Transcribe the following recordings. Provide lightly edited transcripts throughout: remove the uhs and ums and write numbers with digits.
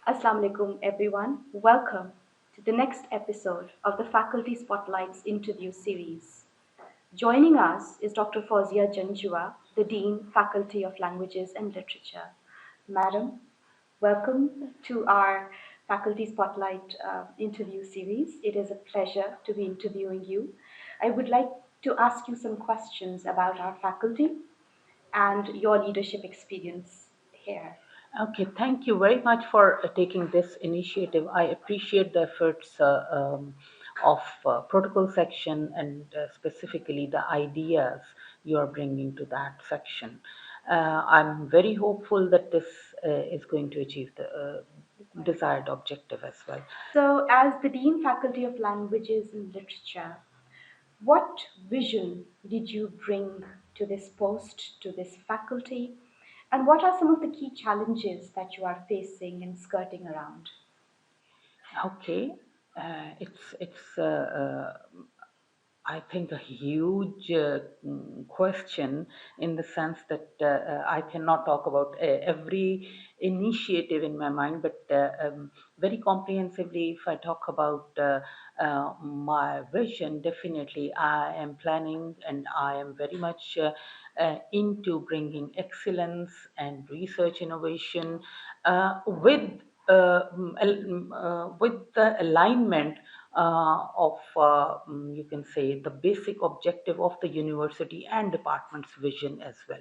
Assalamu alaikum, everyone. Welcome to the next episode of the Faculty Spotlights interview series. Joining us is Dr. Fauzia Janjua, the Dean, Faculty of Languages and Literature. Madam, welcome to our Faculty Spotlight interview series. It is a pleasure to be interviewing you. I would like to ask you some questions about our faculty and your leadership experience here. Okay, thank you very much for taking this initiative. I appreciate the efforts of protocol section and specifically the ideas you are bringing to that section. I'm very hopeful that this is going to achieve the desired objective as well. So, as the Dean Faculty of Languages and Literature, what vision did you bring to this post, to this faculty, and what are some of the key challenges that you are facing and skirting around? Okay, it's I think a huge question in the sense that I cannot talk about every initiative in my mind, but very comprehensively, if I talk about my vision, definitely I am planning and I am very much into bringing excellence and research innovation with the alignment of you can say the basic objective of the university and department's vision as well.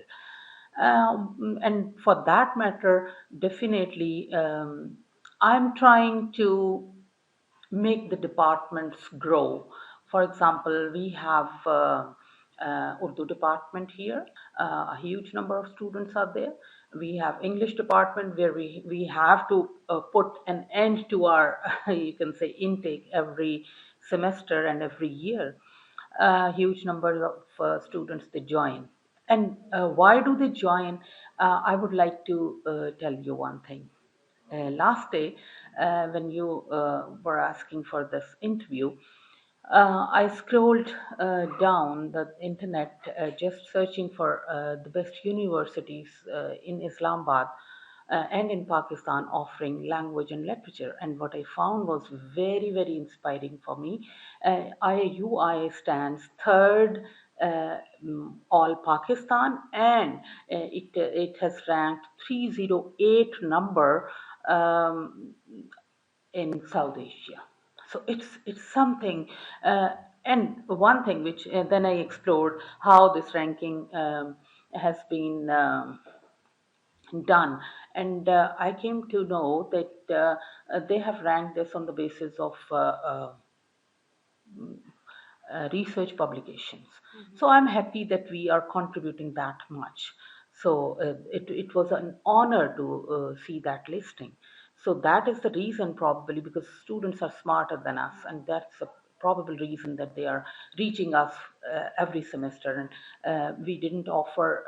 And for that matter, definitely, I'm trying to make the departments grow. For example, we have Urdu department here. A huge number of students are there. We have English department where we have to put an end to our you can say intake every semester and every year. Huge number of students they join. And why do they join? I would like to tell you one thing. Last day, when you were asking for this interview, I scrolled down the internet just searching for the best universities in Islamabad and in Pakistan offering language and literature. And what I found was very, very inspiring for me. IIUI stands third all Pakistan, and it has ranked 308 number um, in South Asia. So it's something, and one thing which then I explored how this ranking has been done, and I came to know that they have ranked this on the basis of research publications. So I'm happy that we are contributing that much. So it was an honor to see that listing. So that is the reason, probably because students are smarter than us, and that's a probable reason that they are reaching us every semester. And we didn't offer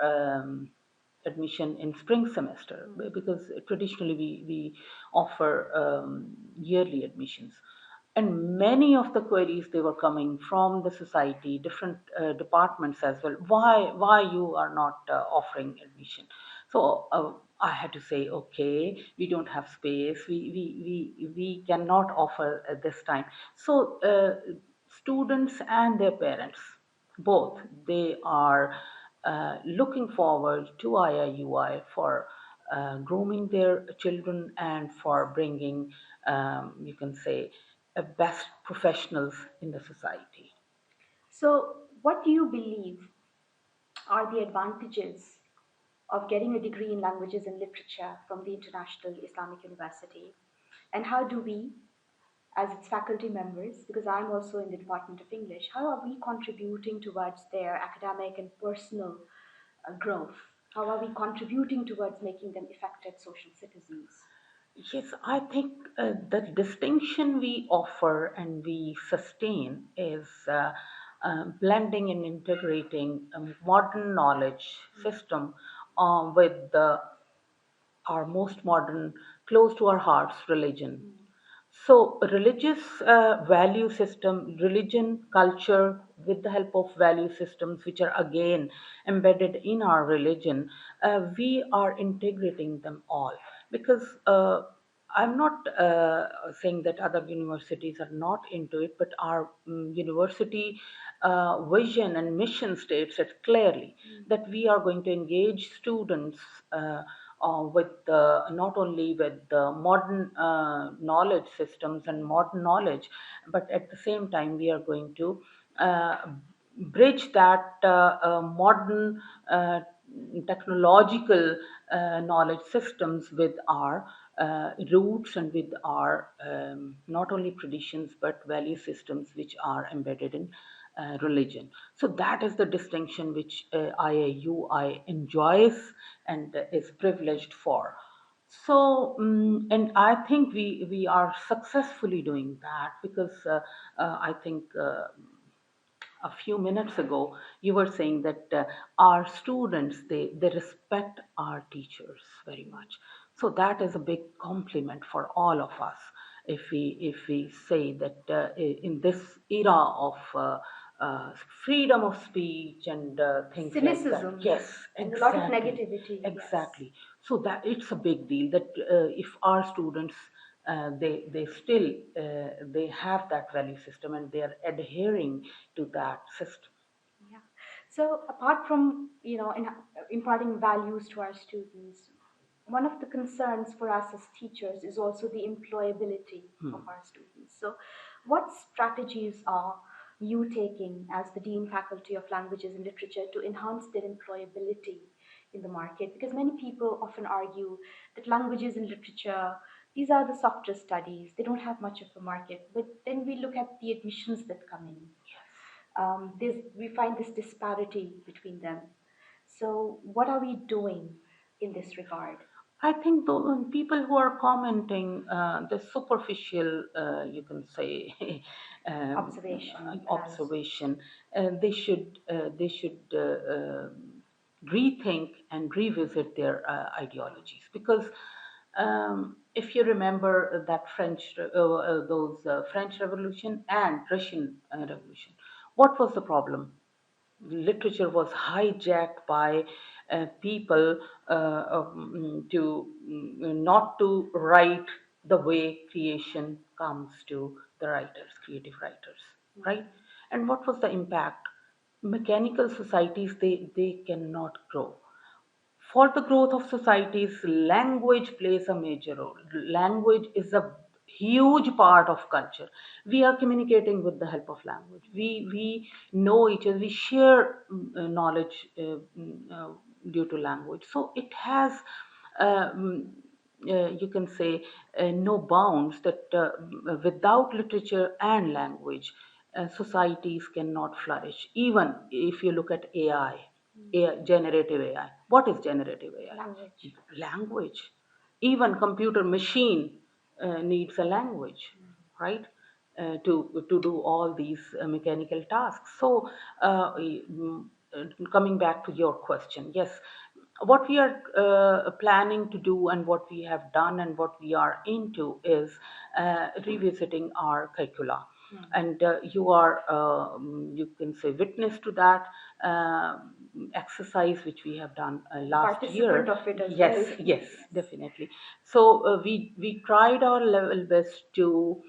admission in spring semester because traditionally we offer yearly admissions, and many of the queries they were coming from the society, different departments as well. Why you are not offering admission? So I had to say, okay, we don't have space, we cannot offer at this time. So students and their parents, both, they are looking forward to IIUI for grooming their children and for bringing, you can say, best professionals in the society. So, what do you believe are the advantages of getting a degree in languages and literature from the International Islamic University? And how do we, as its faculty members, because I'm also in the Department of English, how are we contributing towards their academic and personal growth? How are we contributing towards making them effective social citizens? Yes, I think the distinction we offer and we sustain is blending and integrating a modern knowledge system with our most modern, close to our hearts, religion. So, religious value system, religion, culture, with the help of value systems, which are again embedded in our religion, we are integrating them all because I'm not saying that other universities are not into it, but our university vision and mission states it clearly that we are going to engage students uh, with not only with the modern knowledge systems and modern knowledge, but at the same time we are going to uh, bridge that modern technological knowledge systems with our roots and with our not only traditions but value systems which are embedded in religion. So that is the distinction which IIUI enjoys and is privileged for. So, and I think we are successfully doing that because I think a few minutes ago you were saying that our students they respect our teachers very much, so that is a big compliment for all of us if we say that in this era of freedom of speech and things like that. Cynicism Yes, and a lot of exactly, negativity. Yes. exactly. So that it's a big deal that if our students they still they have that value system and they are adhering to that system. Yeah. So apart from, imparting values to our students, one of the concerns for us as teachers is also the employability of our students. So what strategies are you taking as the Dean Faculty of Languages and Literature to enhance their employability in the market? Because many people often argue that languages and literature, these are the softer studies, they don't have much of a market. But then we look at the admissions that come in, we find this disparity between them. So, what are we doing in this regard? I think the people who are commenting the superficial, you can say, Observation as observation, they should rethink and revisit their ideologies because if you remember that those French Revolution and Russian Revolution, what was the problem? Literature was hijacked by people to not to write the way creation comes to the writers, creative writers, right? And what was the impact? Mechanical societies, they cannot grow. For the growth of societies, language plays a major role. Language is a huge part of culture. We are communicating with the help of language. We know each other, we share knowledge due to language. So it has you can say no bounds that without literature and language societies cannot flourish. Even if you look at generative AI. What is generative AI? language. Language. Even computer machine needs a language, right? To do all these mechanical tasks. So, coming back to your question, yes, what we are planning to do and what we have done and what we are into is revisiting our curricula. And you are, you can say, witness to that exercise which we have done last Participant year. of it as well. Yes, yes, Yes. definitely. So we tried our level best to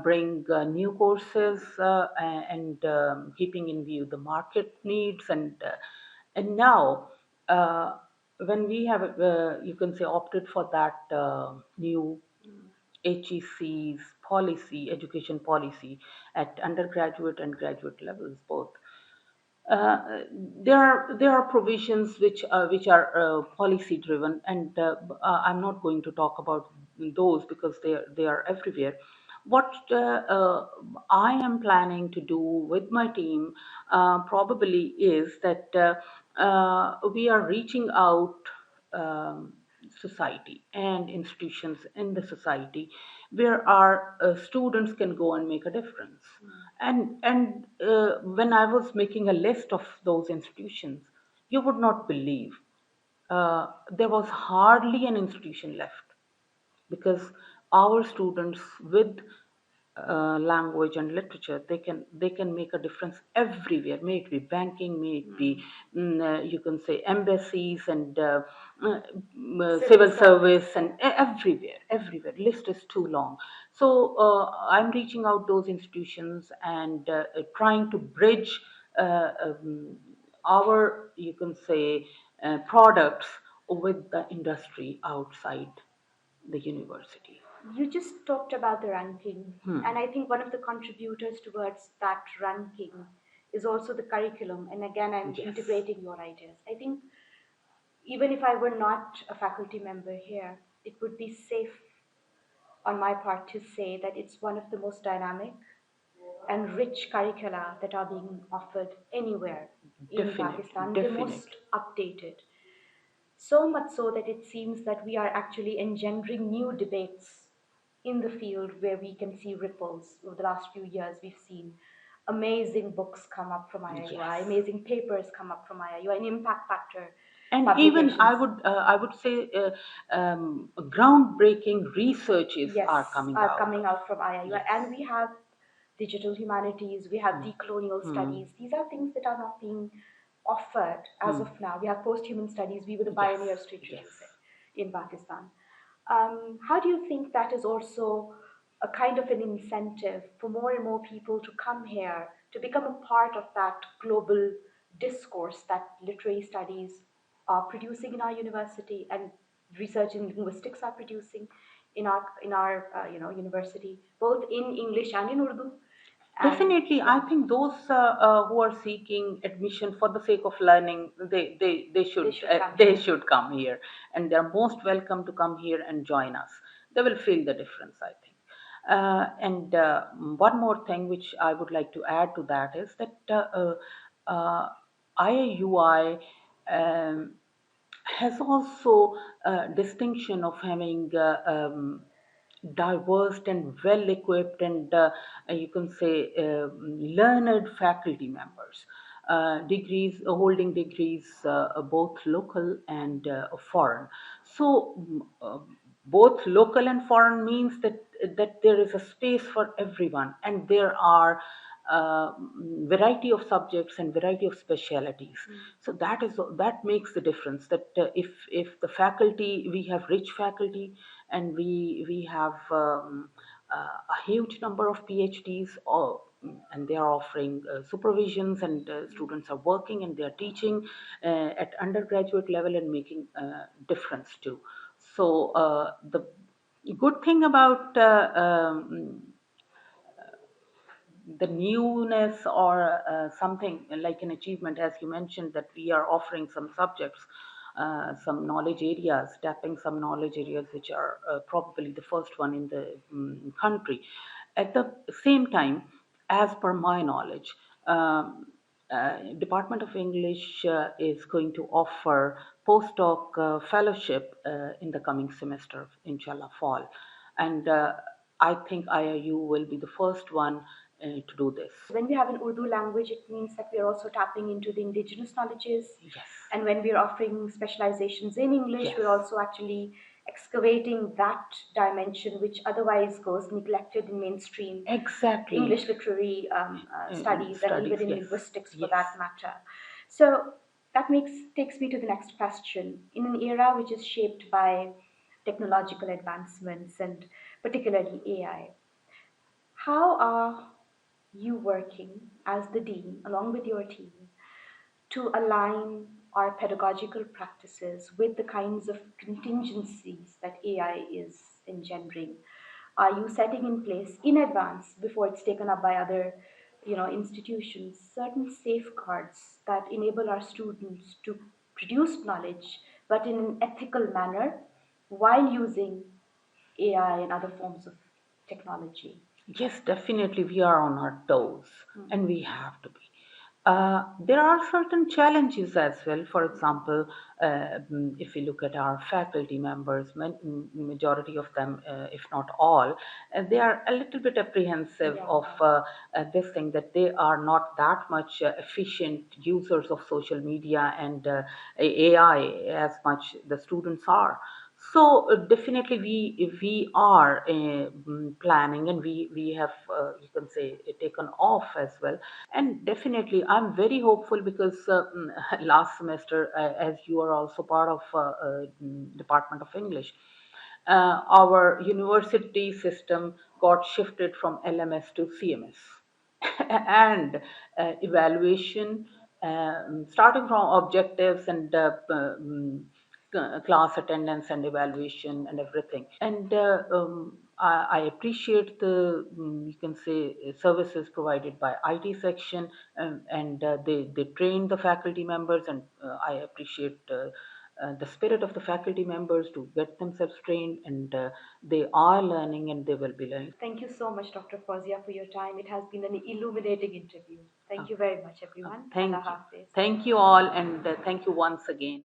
bring new courses and keeping in view the market needs and now uh, when we have you can say opted for that new HEC's policy, education policy at undergraduate and graduate levels both. There are provisions which are policy driven, and I'm not going to talk about those because they are everywhere. What I am planning to do with my team probably is that we are reaching out society and institutions in the society where our students can go and make a difference. And when I was making a list of those institutions, you would not believe there was hardly an institution left because our students with language and literature, they can make a difference everywhere. May it be banking, may it be you can say embassies and Civil civil service. service and everywhere. List is too long. So I'm reaching out those institutions and trying to bridge our, you can say, products with the industry outside the university. You just talked about the ranking, and I think one of the contributors towards that ranking is also the curriculum. And again, I'm Yes. integrating your ideas. I think even if I were not a faculty member here, it would be safe on my part to say that it's one of the most dynamic and rich curricula that are being offered anywhere in Definitely, Pakistan, the most definitely. updated. So much so that it seems that we are actually engendering new debates in the field where we can see ripples. Over the last few years, we've seen amazing books come up from IIUI, Yes. amazing papers come up from IIUI, and impact factor And even publications. I would say groundbreaking researches are Yes, coming are out coming of. out from IIUI. Yes. And we have digital humanities, we have decolonial Hmm. studies. These are things that are not being offered as Hmm. of now. We have post human studies, we were the Yes. pioneers to Yes. introduce it in Pakistan. How do you think that is also a kind of an incentive for more and more people to come here to become a part of that global discourse that literary studies are producing in our university and research in linguistics are producing in our university, both in English and in Urdu, and Definitely, I yeah, think those who are seeking admission for the sake of learning, they should come they here. should come here, and they are most welcome to come here and join us. They will feel the difference, I think. And one more thing which I would like to add to that is that IIUI um, has also distinction of having diverse and well equipped and you can say learned faculty members, degrees holding degrees both local and foreign. So both local and foreign means that there is a space for everyone, and there are variety of subjects and variety of specialities. So that makes the difference, that if the faculty, we have rich faculty, and we have a huge number of PhDs, or and they are offering supervisions, and students are working and they are teaching at undergraduate level and making difference too. So the good thing about the newness, or something like an achievement, as you mentioned, that we are offering some subjects, some knowledge areas, tapping some knowledge areas which are probably the first one in the country. At the same time, as per my knowledge, Department of English is going to offer postdoc fellowship in the coming semester, inshallah, fall. And I think IIU will be the first one to do this. When we have an Urdu language, it means that we are also tapping into the indigenous knowledges. Yes, And when we're offering specializations in English, yes, we're also actually excavating that dimension, which otherwise goes neglected in mainstream exactly. English literary studies and Studies, even in yes, linguistics for yes, that matter. So that takes me to the next question. In an era which is shaped by technological advancements and particularly AI, how are you working as the dean along with your team to align our pedagogical practices with the kinds of contingencies that AI is engendering? Are you setting in place in advance before it's taken up by other, institutions, certain safeguards that enable our students to produce knowledge, but in an ethical manner while using AI and other forms of technology? yes, definitely. We are on our toes, and we have to be. There are certain challenges as well. For example, if we look at our faculty members, majority of them, if not all, they are a little bit apprehensive of Yeah. this thing, that they are not that much efficient users of social media and AI as much the students are. So definitely we are planning, and we have you can say taken off as well. And definitely I'm very hopeful because last semester, as you are also part of Department of English, our university system got shifted from LMS to CMS. And evaluation, starting from objectives and class attendance and evaluation and everything. And I appreciate the you can say services provided by IT section, and they train the faculty members, and I appreciate the spirit of the faculty members to get themselves trained, and they are learning and they will be learning. Thank you so much, Dr. Fauzia, for your time. It has been an illuminating interview. Thank you very much, everyone. Allah Thank you. Hafiz. Thank you all, and thank you once again.